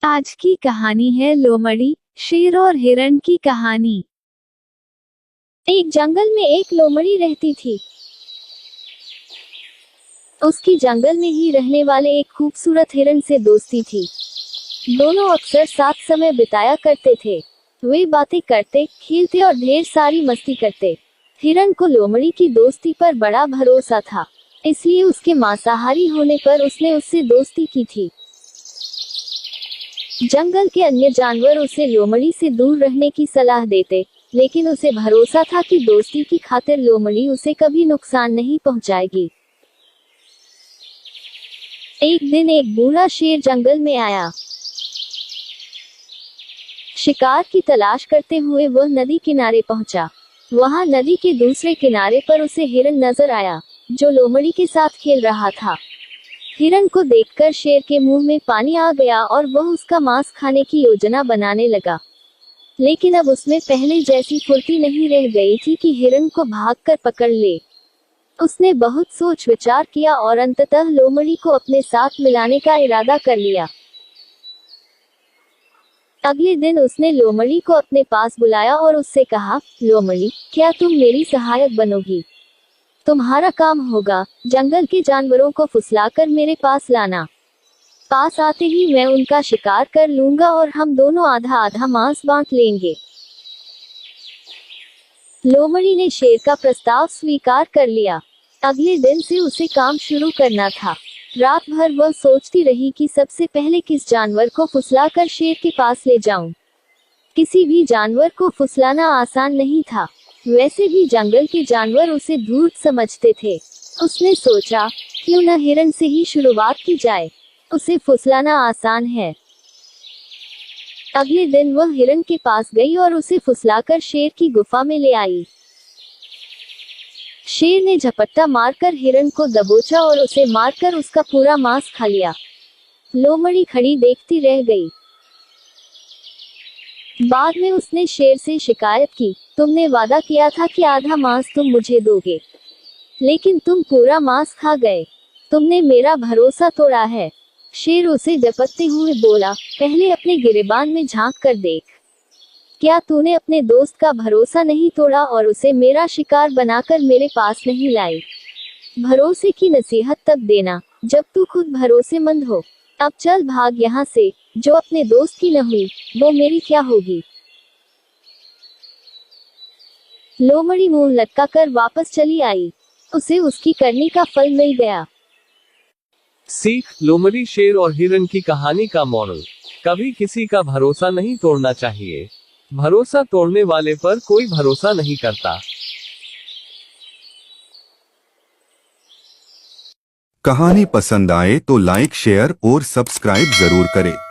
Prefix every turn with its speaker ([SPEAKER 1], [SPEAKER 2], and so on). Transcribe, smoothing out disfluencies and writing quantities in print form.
[SPEAKER 1] आज की कहानी है लोमड़ी, शेर और हिरण की कहानी। एक जंगल में एक लोमड़ी रहती थी। उसकी जंगल में ही रहने वाले एक खूबसूरत हिरण से दोस्ती थी। दोनों अक्सर साथ समय बिताया करते थे। वे बातें करते, खेलते और ढेर सारी मस्ती करते। हिरण को लोमड़ी की दोस्ती पर बड़ा भरोसा था, इसलिए उसके मांसाहारी होने पर उसने उससे दोस्ती की थी। जंगल के अन्य जानवर उसे लोमड़ी से दूर रहने की सलाह देते, लेकिन उसे भरोसा था कि दोस्ती की खातिर लोमड़ी उसे कभी नुकसान नहीं पहुंचाएगी। एक दिन एक बूढ़ा शेर जंगल में आया। शिकार की तलाश करते हुए वह नदी किनारे पहुंचा। वहां नदी के दूसरे किनारे पर उसे हिरण नजर आया, जो लोमड़ी के साथ खेल रहा था। हिरण को देखकर शेर के मुंह में पानी आ गया और वह उसका मांस खाने की योजना बनाने लगा। लेकिन अब उसमें पहले जैसी फुर्ती नहीं रह गई थी कि हिरण को भागकर पकड़ ले। उसने बहुत सोच विचार किया और अंततः लोमड़ी को अपने साथ मिलाने का इरादा कर लिया। अगले दिन उसने लोमड़ी को अपने पास बुलाया और उससे कहा, लोमड़ी, क्या तुम मेरी सहायक बनोगी? तुम्हारा काम होगा जंगल के जानवरों को फुसलाकर मेरे पास लाना। पास आते ही मैं उनका शिकार कर लूंगा और हम दोनों आधा आधा मांस बांट लेंगे। लोमड़ी ने शेर का प्रस्ताव स्वीकार कर लिया। अगले दिन से उसे काम शुरू करना था। रात भर वह सोचती रही कि सबसे पहले किस जानवर को फुसलाकर शेर के पास ले जाऊं। किसी भी जानवर को फुसलाना आसान नहीं था। वैसे भी जंगल के जानवर उसे धूर्त समझते थे। उसने सोचा, क्यों न हिरण से ही शुरुआत की जाए, उसे फुसलाना आसान है। अगले दिन वह हिरण के पास गई और उसे फुसलाकर शेर की गुफा में ले आई। शेर ने झपट्टा मारकर हिरण को दबोचा और उसे मारकर उसका पूरा मांस खा लिया। लोमड़ी खड़ी देखती रह गई। बाद में उसने शेर से शिकायत की, तुमने वादा किया था कि आधा मांस तुम मुझे दोगे, लेकिन तुम पूरा मांस खा गए। तुमने मेरा भरोसा तोड़ा है। शेर उसे झपटते हुए बोला, पहले अपने गिरेबान में झांक कर देख। क्या तूने अपने दोस्त का भरोसा नहीं तोड़ा और उसे मेरा शिकार बनाकर मेरे पास नहीं लाई? भरोसे की नसीहत तब देना जब तू खुद भरोसेमंद हो। अब चल भाग यहाँ से। जो अपने दोस्त की न हुई, वो मेरी क्या होगी? लोमड़ी मुंह लटकाकर वापस चली आई। उसे उसकी करनी का फल मिल गया।
[SPEAKER 2] सीख, लोमड़ी, शेर और हिरण की कहानी का मॉरल, कभी किसी का भरोसा नहीं तोड़ना चाहिए। भरोसा तोड़ने वाले पर कोई भरोसा नहीं करता।
[SPEAKER 3] कहानी पसंद आए तो लाइक, शेयर और सब्सक्राइब जरूर करें।